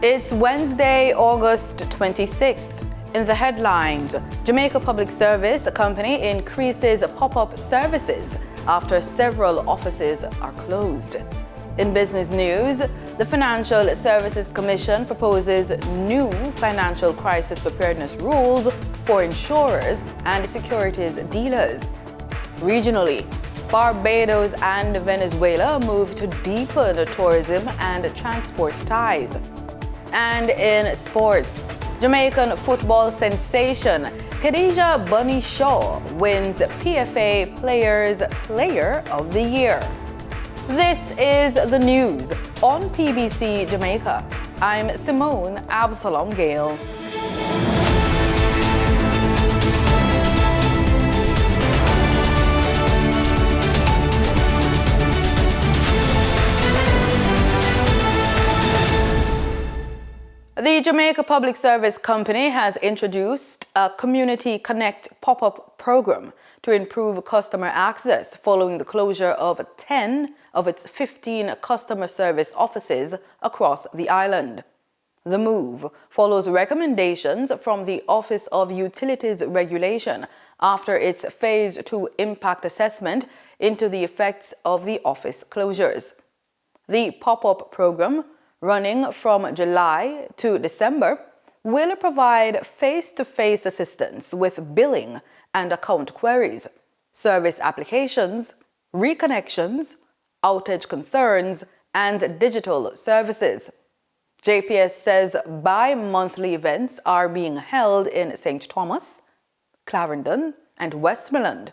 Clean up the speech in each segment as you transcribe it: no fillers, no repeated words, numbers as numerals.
It's Wednesday, August 26th. In the headlines, Jamaica Public Service Company increases pop-up services after several offices are closed. In business news, the Financial Services Commission proposes new financial crisis preparedness rules for insurers and securities dealers. Regionally, Barbados and Venezuela move to deepen tourism and transport ties. And in sports, Jamaican football sensation Khadija Bunny Shaw wins PFA Player of the Year. This is the news on PBC Jamaica. I'm Simone Absalom Gale. The Jamaica Public Service Company has introduced a Community Connect pop-up program to improve customer access following the closure of 10 of its 15 customer service offices across the island. The move follows recommendations from the Office of Utilities Regulation after its Phase 2 impact assessment into the effects of the office closures. The pop-up program, running from July to December, will provide face-to-face assistance with billing and account queries, service applications, reconnections, outage concerns, and digital services. JPS says bi-monthly events are being held in St. Thomas, Clarendon, and Westmoreland,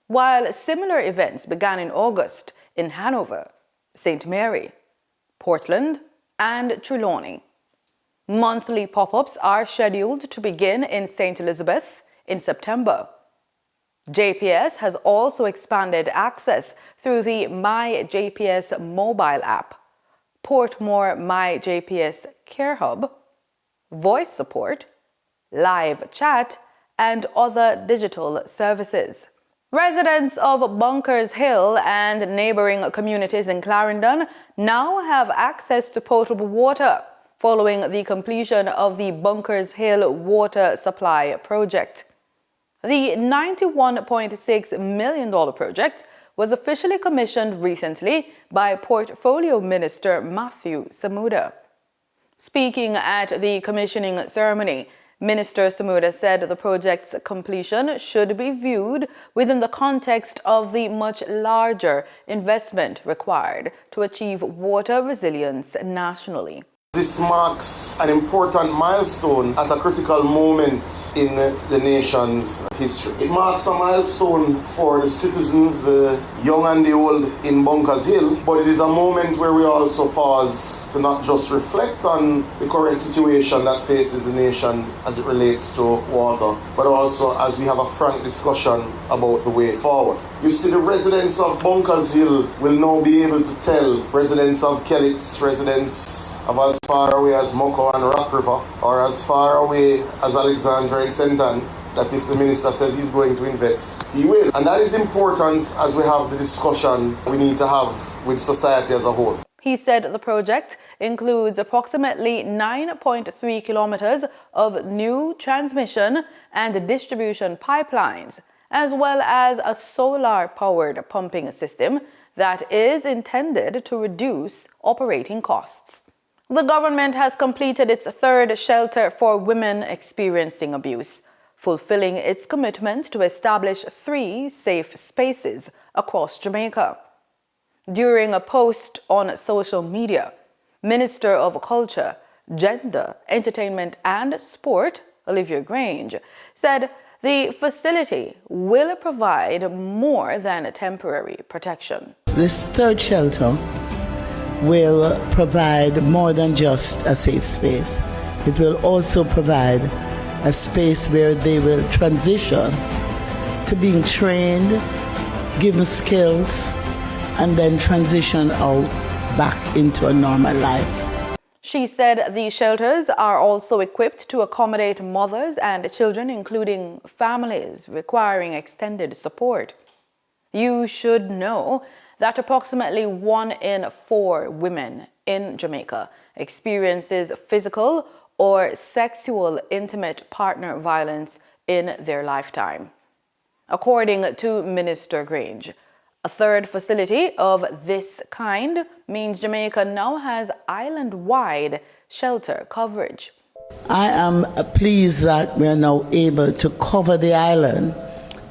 while similar events began in August in Hanover, St. Mary, Portland, and Trelawney. Monthly pop-ups are scheduled to begin in St. Elizabeth in September. JPS has also expanded access through the My JPS mobile app, Portmore My JPS Care Hub, voice support, live chat, and other digital services. Residents of Bunkers Hill and neighboring communities in Clarendon now have access to potable water following the completion of the Bunkers Hill water supply project. The $91.6 million project was officially commissioned recently by Portfolio Minister Matthew Samuda. Speaking at the commissioning ceremony, Minister Samuda said the project's completion should be viewed within the context of the much larger investment required to achieve water resilience nationally. This marks an important milestone at a critical moment in the nation's history. It marks a milestone for the citizens, the young and the old in Bunkers Hill, but it is a moment where we also pause to not just reflect on the current situation that faces the nation as it relates to water, but also as we have a frank discussion about the way forward. You see, the residents of Bunkers Hill will now be able to tell residents of Kellits, residents of as far away as Moko and Rock River, or as far away as Alexandra and St. Ann, that if the minister says he's going to invest, he will. And that is important as we have the discussion we need to have with society as a whole. He said the project includes approximately 9.3 kilometers of new transmission and distribution pipelines, as well as a solar-powered pumping system that is intended to reduce operating costs. The government has completed its third shelter for women experiencing abuse, fulfilling its commitment to establish 3 safe spaces across Jamaica. During a post on social media, Minister of Culture, Gender, Entertainment and Sport, Olivia Grange, said the facility will provide more than a temporary protection. This third shelter will provide more than just a safe space. It will also provide a space where they will transition to being trained, given skills, and then transition out back into a normal life. She said the shelters are also equipped to accommodate mothers and children, including families requiring extended support. You should know that approximately 1 in 4 women in Jamaica experiences physical or sexual intimate partner violence in their lifetime. According to Minister Grange, a third facility of this kind means Jamaica now has island-wide shelter coverage. I am pleased that we are now able to cover the island,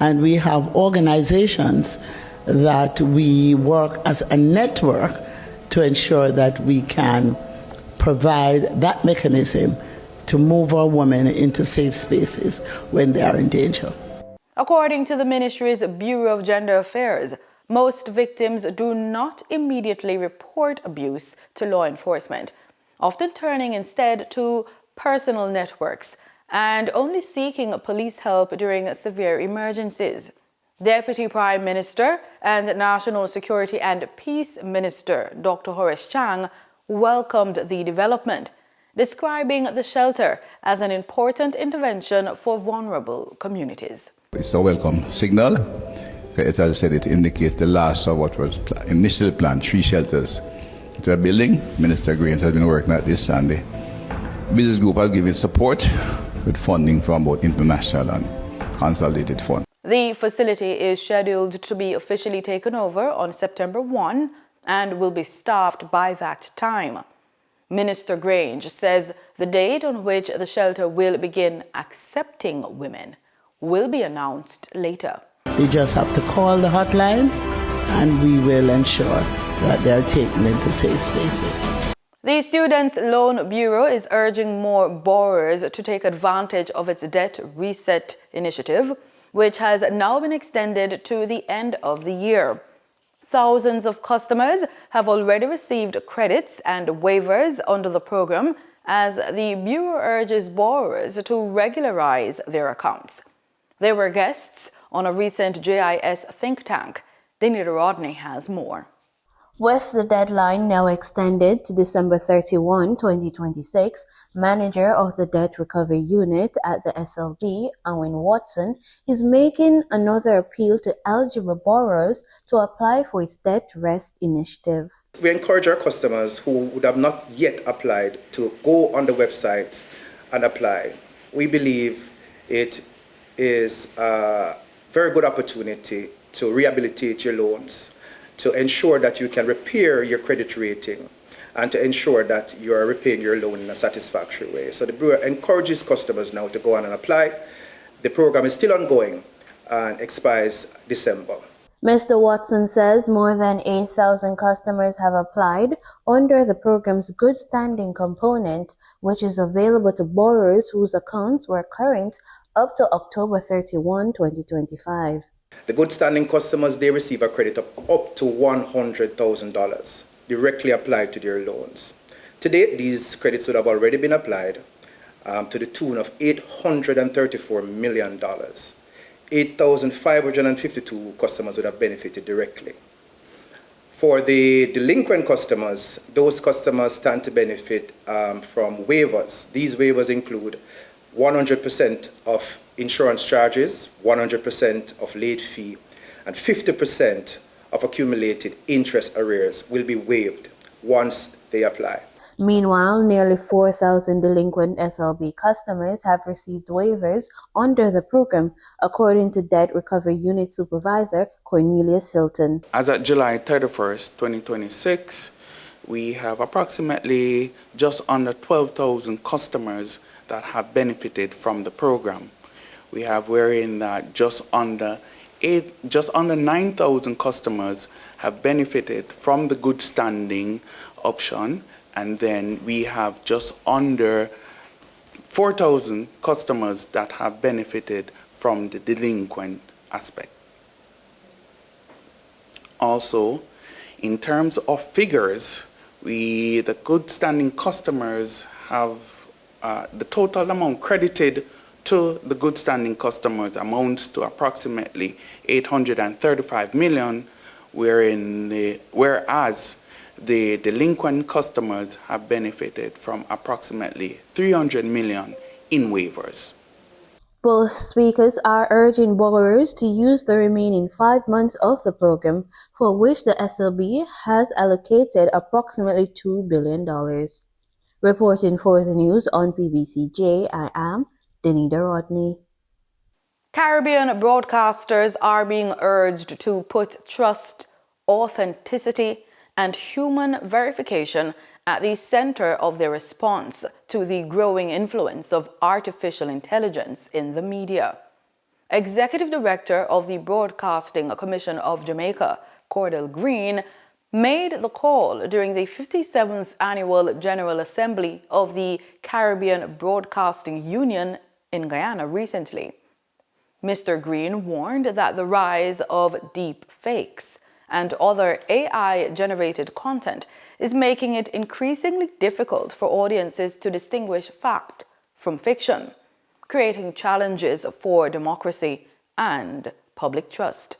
and we have organizations that we work as a network to ensure that we can provide that mechanism to move our women into safe spaces when they are in danger. According to the ministry's Bureau of Gender Affairs, most victims do not immediately report abuse to law enforcement, often turning instead to personal networks and only seeking police help during severe emergencies. Deputy Prime Minister and National Security and Peace Minister Dr. Horace Chang welcomed the development, describing the shelter as an important intervention for vulnerable communities. It's a welcome signal. As I said, it indicates the last of what was initially planned, 3 shelters to a building. Minister Grange has been working at this, and the business group has given support with funding from both international and consolidated funds. The facility is scheduled to be officially taken over on September 1 and will be staffed by that time. Minister Grange says the date on which the shelter will begin accepting women will be announced later. They just have to call the hotline, and we will ensure that they are taken into safe spaces. The Students' Loan Bureau is urging more borrowers to take advantage of its debt reset initiative, which has now been extended to the end of the year. Thousands of customers have already received credits and waivers under the program, as the Bureau urges borrowers to regularize their accounts. They were guests on a recent JIS think tank. Denita Rodney has more. With the deadline now extended to December 31, 2026, manager of the Debt Recovery Unit at the SLB, Owen Watson, is making another appeal to eligible borrowers to apply for its Debt Rest initiative. We encourage our customers who would have not yet applied to go on the website and apply. We believe it is a very good opportunity to rehabilitate your loans, to ensure that you can repair your credit rating, and to ensure that you are repaying your loan in a satisfactory way. So the Bureau encourages customers now to go on and apply. The program is still ongoing and expires December. Mr. Watson says more than 8,000 customers have applied under the program's good standing component, which is available to borrowers whose accounts were current up to October 31, 2025. The good standing customers, they receive a credit of up to $100,000 directly applied to their loans. To date, these credits would have already been applied to the tune of $834 million. 8,552 customers would have benefited directly. For the delinquent customers, those customers stand to benefit from waivers. These waivers include 100% of insurance charges, 100% of late fee, and 50% of accumulated interest arrears will be waived once they apply. Meanwhile, nearly 4,000 delinquent SLB customers have received waivers under the program, according to Debt Recovery Unit Supervisor Cornelius Hilton. As of July 31st, 2026, we have approximately just under 12,000 customers that have benefited from the program. We have wherein that just under 9,000 customers have benefited from the good standing option, and then we have just under 4,000 customers that have benefited from the delinquent aspect. Also, in terms of figures, the good standing customers have the total amount credited to the good standing customers amounts to approximately $835 million, whereas the delinquent customers have benefited from approximately $300 million in waivers. Both speakers are urging borrowers to use the remaining 5 months of the program, for which the SLB has allocated approximately $2 billion. Reporting for the news on PBCJ, I am Denida Rodney. Caribbean broadcasters are being urged to put trust, authenticity, and human verification at the center of their response to the growing influence of artificial intelligence in the media. Executive Director of the Broadcasting Commission of Jamaica, Cordell Green, made the call during the 57th Annual General Assembly of the Caribbean Broadcasting Union in Guyana recently. Mr. Green warned that the rise of deep fakes and other AI-generated content is making it increasingly difficult for audiences to distinguish fact from fiction, creating challenges for democracy and public trust.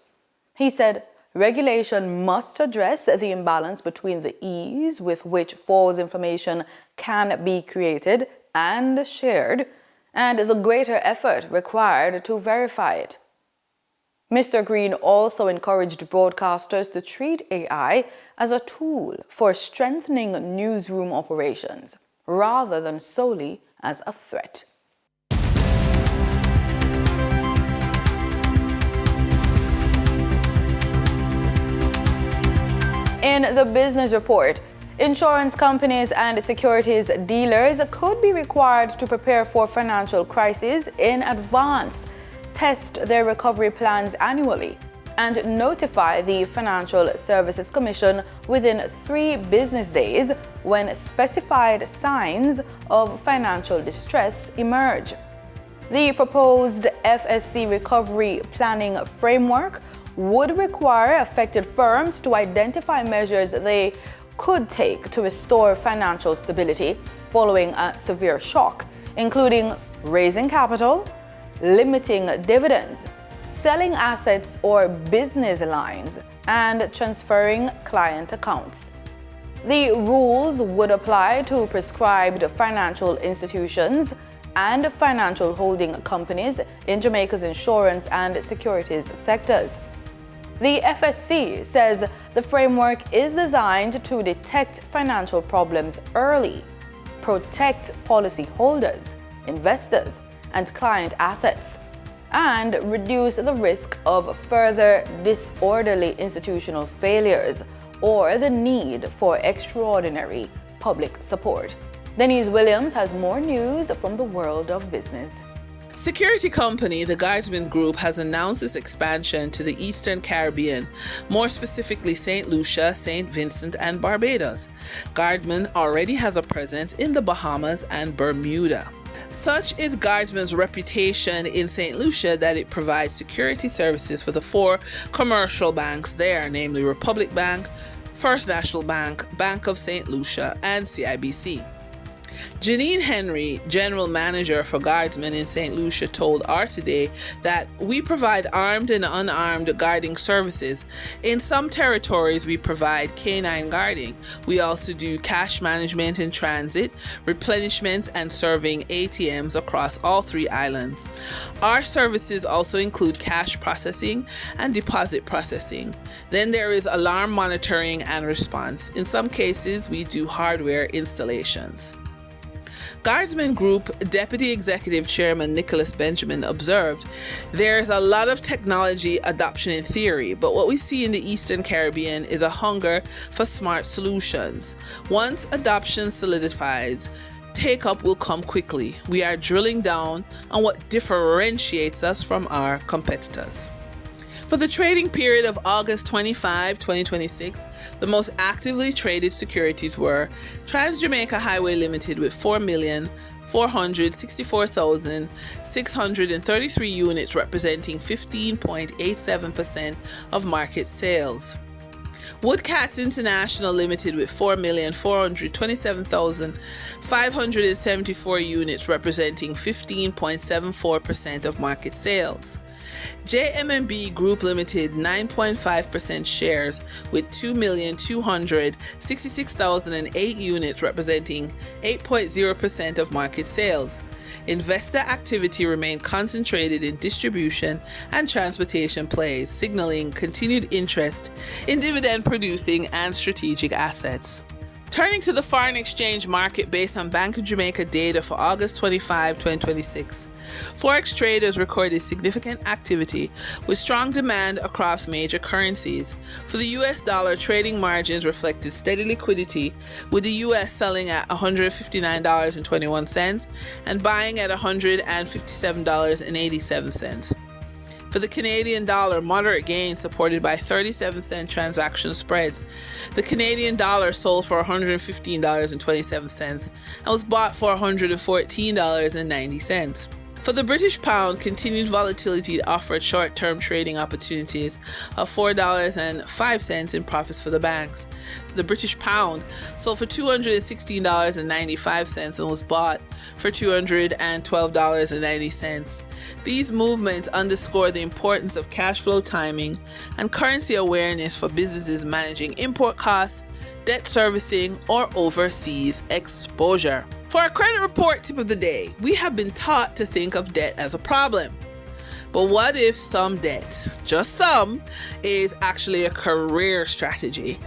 He said regulation must address the imbalance between the ease with which false information can be created and shared and the greater effort required to verify it. Mr. Green also encouraged broadcasters to treat AI as a tool for strengthening newsroom operations rather than solely as a threat. In the business report, insurance companies and securities dealers could be required to prepare for financial crises in advance, test their recovery plans annually, and notify the Financial Services Commission within 3 business days when specified signs of financial distress emerge. The proposed FSC recovery planning framework would require affected firms to identify measures they could take to restore financial stability following a severe shock, including raising capital, limiting dividends, selling assets or business lines, and transferring client accounts. The rules would apply to prescribed financial institutions and financial holding companies in Jamaica's insurance and securities sectors. The FSC says the framework is designed to detect financial problems early, protect policyholders, investors, and client assets, and reduce the risk of further disorderly institutional failures or the need for extraordinary public support. Denise Williams has more news from the world of business. Security company, the Guardsman Group, has announced its expansion to the Eastern Caribbean, more specifically St. Lucia, St. Vincent, and Barbados. Guardsman already has a presence in the Bahamas and Bermuda. Such is Guardsman's reputation in St. Lucia that it provides security services for the 4 commercial banks there, namely Republic Bank, First National Bank, Bank of St. Lucia, and CIBC. Janine Henry, General Manager for Guardsmen in St. Lucia, told R Today that we provide armed and unarmed guarding services. In some territories, we provide canine guarding. We also do cash management in transit, replenishments, and serving ATMs across all 3 islands. Our services also include cash processing and deposit processing. Then there is alarm monitoring and response. In some cases, we do hardware installations. Guardsman Group Deputy Executive Chairman Nicholas Benjamin observed, "There's a lot of technology adoption in theory, but what we see in the Eastern Caribbean is a hunger for smart solutions. Once adoption solidifies, take-up will come quickly. We are drilling down on what differentiates us from our competitors." For the trading period of August 25, 2026, the most actively traded securities were Trans-Jamaica Highway Limited with 4,464,633 units representing 15.87% of market sales. Woodcats International Limited with 4,427,574 units representing 15.74% of market sales. JMMB Group Limited 9.5% shares with 2,266,008 units representing 8.0% of market sales. Investor activity remained concentrated in distribution and transportation plays, signaling continued interest in dividend-producing and strategic assets. Turning to the foreign exchange market based on Bank of Jamaica data for August 25, 2026, forex traders recorded significant activity with strong demand across major currencies. For the US dollar, trading margins reflected steady liquidity, with the US selling at $159.21 and buying at $157.87. For the Canadian dollar, moderate gains supported by 37-cent transaction spreads. The Canadian dollar sold for $115.27 and was bought for $114.90. For the British pound, continued volatility offered short-term trading opportunities of $4.05 in profits for the banks. The British pound sold for $216.95 and was bought for $212.90. These movements underscore the importance of cash flow timing and currency awareness for businesses managing import costs, debt servicing, or overseas exposure. For our credit report tip of the day, we have been taught to think of debt as a problem. But what if some debt, just some, is actually a career strategy?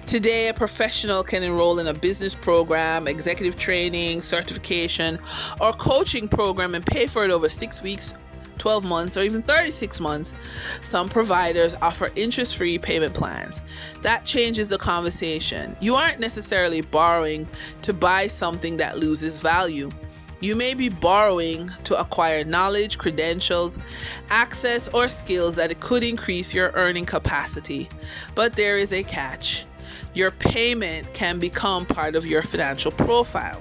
Today, a professional can enroll in a business program, executive training, certification, or coaching program and pay for it over 6 weeks, 12 months, or even 36 months. Some providers offer interest-free payment plans. That changes the conversation. You aren't necessarily borrowing to buy something that loses value. You may be borrowing to acquire knowledge, credentials, access, or skills that could increase your earning capacity. But there is a catch. Your payment can become part of your financial profile.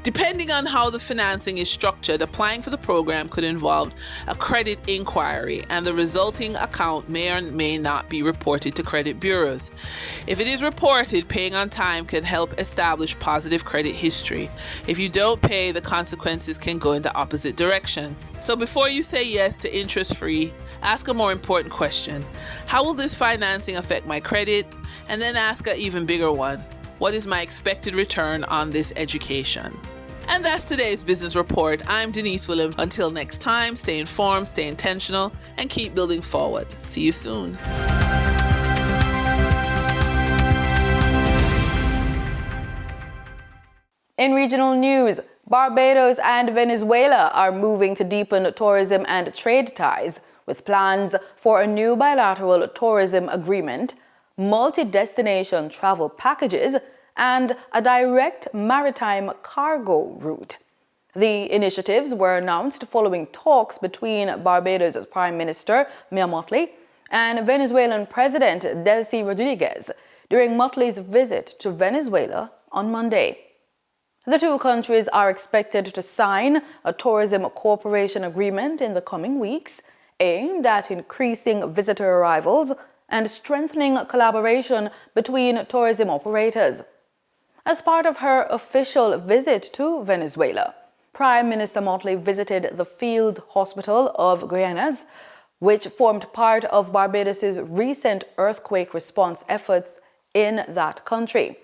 Depending on how the financing is structured, applying for the program could involve a credit inquiry, and the resulting account may or may not be reported to credit bureaus. If it is reported, paying on time can help establish positive credit history. If you don't pay, the consequences can go in the opposite direction. So before you say yes to interest-free, ask a more important question. How will this financing affect my credit? And then ask an even bigger one. What is my expected return on this education? And that's today's business report. I'm Denise Williams. Until next time, stay informed, stay intentional, and keep building forward. See you soon. In regional news, Barbados and Venezuela are moving to deepen tourism and trade ties with plans for a new bilateral tourism agreement, multi-destination travel packages, and a direct maritime cargo route. The initiatives were announced following talks between Barbados' Prime Minister Mia Mottley and Venezuelan President Delcy Rodriguez during Mottley's visit to Venezuela on Monday. The two countries are expected to sign a tourism cooperation agreement in the coming weeks, aimed at increasing visitor arrivals and strengthening collaboration between tourism operators. As part of her official visit to Venezuela, Prime Minister Mottley visited the field hospital of Guyanas, which formed part of Barbados' recent earthquake response efforts in that country.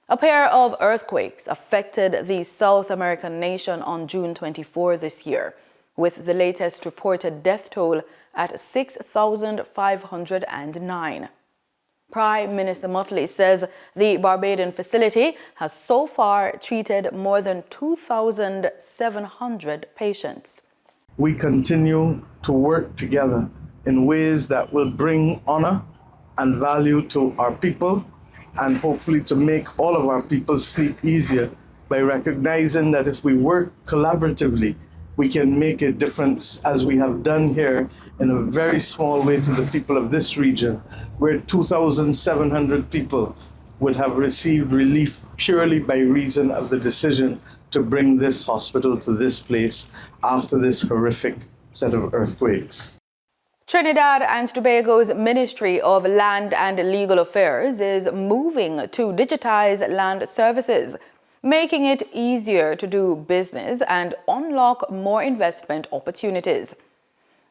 A pair of earthquakes affected the South American nation on June 24 this year, with the latest reported death toll at 6,509. Prime Minister Mottley says the Barbadian facility has so far treated more than 2,700 patients. We continue to work together in ways that will bring honor and value to our people, and hopefully to make all of our people sleep easier by recognizing that if we work collaboratively, we can make a difference, as we have done here in a very small way to the people of this region, where 2,700 people would have received relief purely by reason of the decision to bring this hospital to this place after this horrific set of earthquakes. Trinidad and Tobago's Ministry of Land and Legal Affairs is moving to digitize land services, making it easier to do business and unlock more investment opportunities.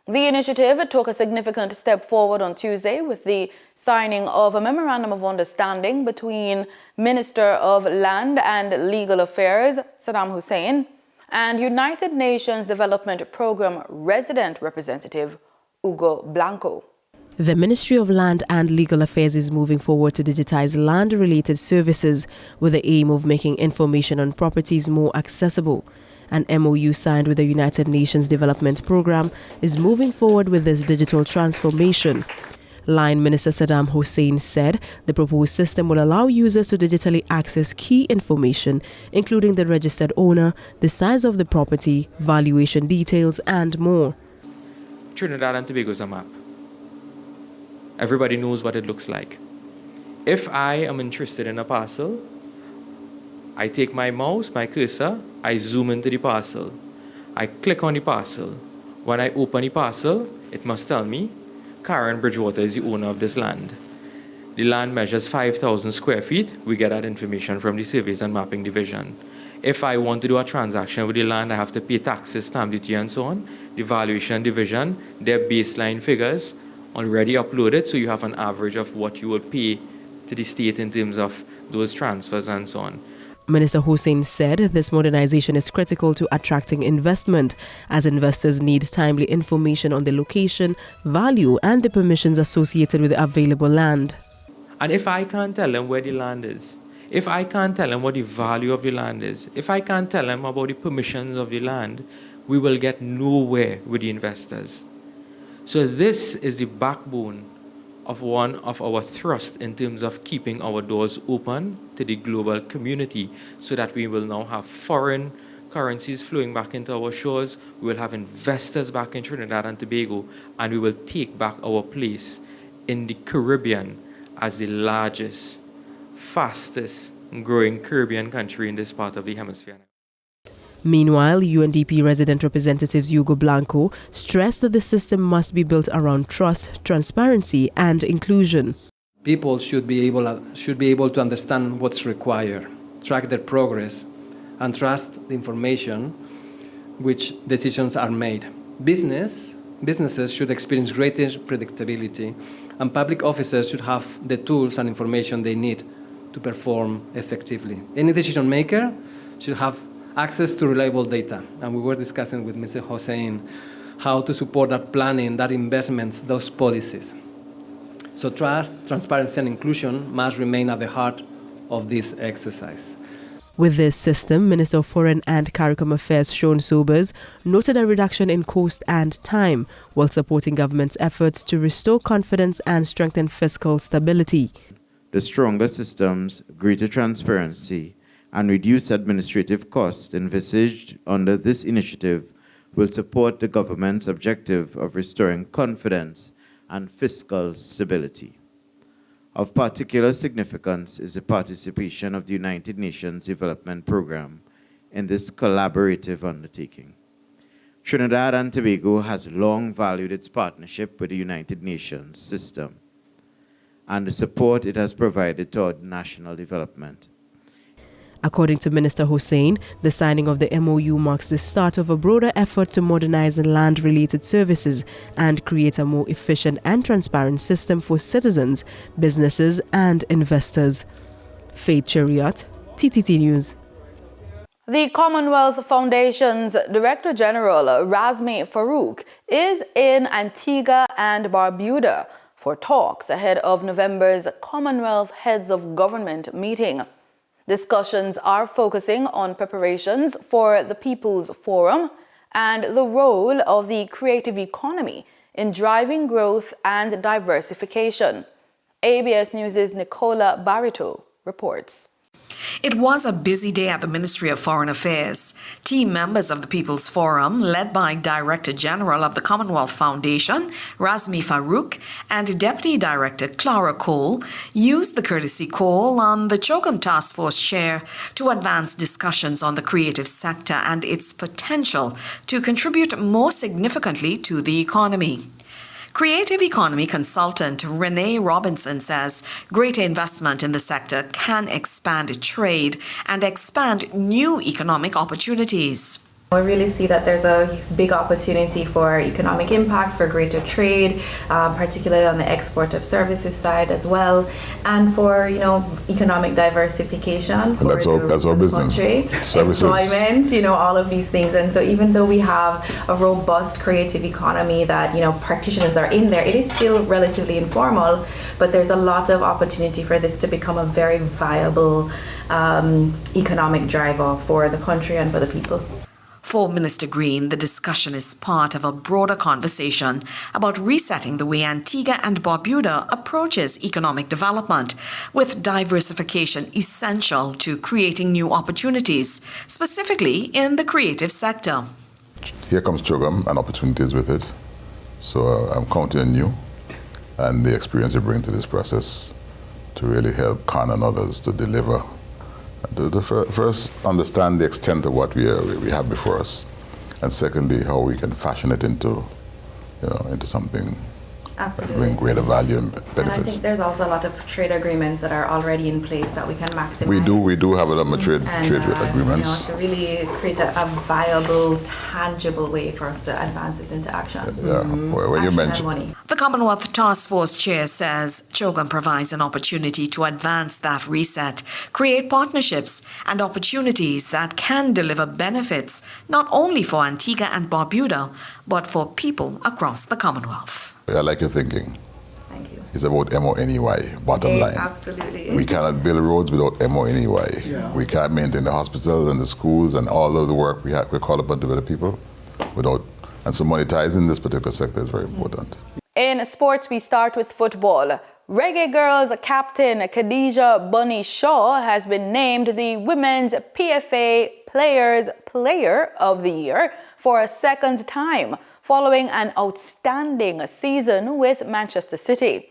The initiative took a significant step forward on Tuesday with the signing of a Memorandum of Understanding between Minister of Land and Legal Affairs, Saddam Hussein, and United Nations Development Programme Resident Representative, Hugo Blanco. The Ministry of Land and Legal Affairs is moving forward to digitize land-related services with the aim of making information on properties more accessible. An MOU signed with the United Nations Development Programme is moving forward with this digital transformation. Line Minister Saddam Hussein said the proposed system will allow users to digitally access key information, including the registered owner, the size of the property, valuation details, and more. Trinidad and Tobago is a map. Everybody knows what it looks like. If I am interested in a parcel, I take my mouse, my cursor, I zoom into the parcel. I click on the parcel. When I open the parcel, it must tell me, Karen Bridgewater is the owner of this land. The land measures 5,000 square feet. We get that information from the Surveys and Mapping Division. If I want to do a transaction with the land, I have to pay taxes, stamp duty, and so on. The Valuation Division, their baseline figures, already uploaded, so you have an average of what you will pay to the state in terms of those transfers and so on. Minister Hussein said this modernization is critical to attracting investment, as investors need timely information on the location, value, and the permissions associated with the available land. And if I can't tell them where the land is, if I can't tell them what the value of the land is, if I can't tell them about the permissions of the land, we will get nowhere with the investors. So this is the backbone of one of our thrusts in terms of keeping our doors open to the global community, so that we will now have foreign currencies flowing back into our shores, we will have investors back in Trinidad and Tobago, and we will take back our place in the Caribbean as the largest, fastest growing Caribbean country in this part of the hemisphere. Meanwhile, UNDP resident representatives Hugo Blanco stressed that the system must be built around trust, transparency, and inclusion. People should be able to understand what's required, track their progress, and trust the information which decisions are made. Businesses should experience greater predictability, and public officers should have the tools and information they need to perform effectively. Any decision maker should have access to reliable data, and we were discussing with Mr. Hussein how to support that planning, that investments, those policies. So trust, transparency, and inclusion must remain at the heart of this exercise. With this system, Minister of Foreign and CARICOM Affairs Sean Sobers noted a reduction in cost and time, while supporting government's efforts to restore confidence and strengthen fiscal stability. The stronger systems, greater transparency, and reduced administrative costs envisaged under this initiative will support the government's objective of restoring confidence and fiscal stability. Of particular significance is the participation of the United Nations Development Programme in this collaborative undertaking. Trinidad and Tobago has long valued its partnership with the United Nations system and the support it has provided toward national development. According to Minister Hussein, the signing of the MOU marks the start of a broader effort to modernize land-related services and create a more efficient and transparent system for citizens, businesses, and investors. Faith Chariot, TTT News. The Commonwealth Foundation's Director General, Razmi Farouk, is in Antigua and Barbuda for talks ahead of November's Commonwealth Heads of Government meeting. Discussions are focusing on preparations for the People's Forum and the role of the creative economy in driving growth and diversification. ABS News' Nicola Barito reports. It was a busy day at the Ministry of Foreign Affairs. Team members of the People's Forum, led by Director General of the Commonwealth Foundation, Razmi Farouk, and Deputy Director Clara Cole, used the courtesy call on the CHOGM Task Force Chair to advance discussions on the creative sector and its potential to contribute more significantly to the economy. Creative economy consultant Renee Robinson says greater investment in the sector can expand trade and expand new economic opportunities. We really see that there's a big opportunity for economic impact, for greater trade, particularly on the export of services side as well, and for economic diversification for that's our business. Country, services, employment, all of these things. And so even though we have a robust creative economy that practitioners are in there, it is still relatively informal, but there's a lot of opportunity for this to become a very viable economic driver for the country and for the people. For Minister Green, the discussion is part of a broader conversation about resetting the way Antigua and Barbuda approaches economic development, with diversification essential to creating new opportunities, specifically in the creative sector. Here comes Chogam and opportunities with it. So I'm counting on you and the experience you bring to this process to really help Khan and others to deliver. To first understand the extent of what we have before us, and secondly, how we can fashion it into something that bring greater value and benefits. And I think there's also a lot of trade agreements that are already in place that we can maximize. We do have a lot of trade agreements. To really create a viable, tangible way for us to advance this into action. Yeah, when you mentioned money. The Commonwealth Task Force Chair says Chogam provides an opportunity to advance that reset, create partnerships and opportunities that can deliver benefits not only for Antigua and Barbuda, but for people across the Commonwealth. I like your thinking. Thank you. It's about MONEY, bottom line. Absolutely. We cannot build roads without MONEY. Yeah. We can't maintain the hospitals and the schools and all of the work we call upon to other people and so monetizing this particular sector is very important. In sports, we start with football. Reggae Girls captain Khadija Bunny Shaw has been named the Women's PFA Players Player of the Year for a second time, following an outstanding season with Manchester City.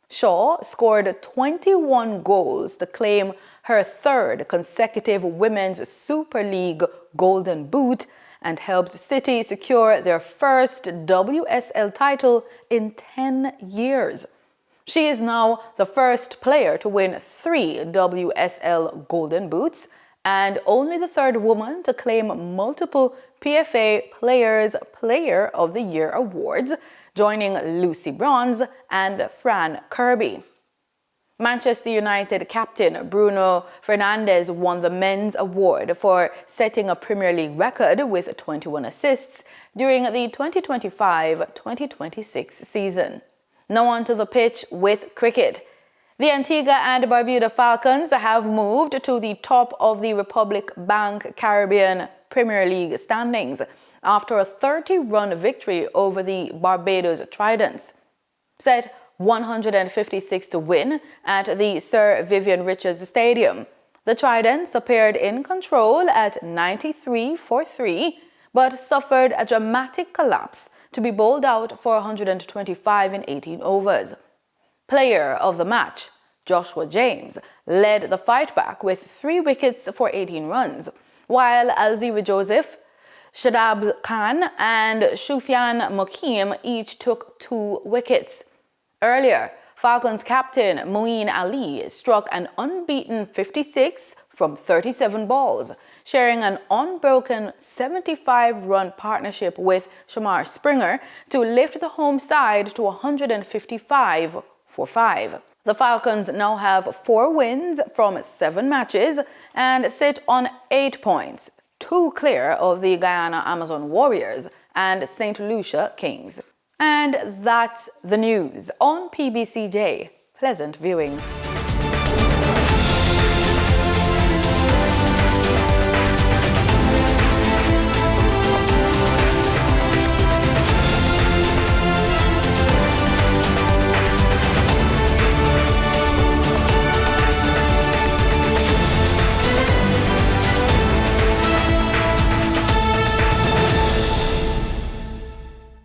Shaw scored 21 goals to claim her third consecutive Women's Super League Golden Boot and helped City secure their first WSL title in 10 years. She is now the first player to win 3 WSL Golden Boots and only the third woman to claim multiple PFA Players Player of the Year awards, joining Lucy Bronze and Fran Kirby. Manchester United captain Bruno Fernandes won the men's award for setting a Premier League record with 21 assists during the 2025-2026 season. Now on to the pitch with cricket. The Antigua and Barbuda Falcons have moved to the top of the Republic Bank Caribbean Premier League standings after a 30-run victory over the Barbados Tridents. Set 156 to win at the Sir Vivian Richards Stadium, the Tridents appeared in control at 93 for 3, but suffered a dramatic collapse to be bowled out for 125 in 18 overs. Player of the match, Joshua James, led the fight back with 3 wickets for 18 runs, while Alzira Joseph, Shadab Khan and Shufian Mokim each took 2 wickets. Earlier, Falcons captain Muin Ali struck an unbeaten 56 from 37 balls, sharing an unbroken 75-run partnership with Shamar Springer to lift the home side to 155 for 5. The Falcons now have 4 wins from 7 matches and sit on 8 points, 2 clear of the Guyana Amazon Warriors and St. Lucia Kings. And that's the news on PBCJ. Pleasant viewing.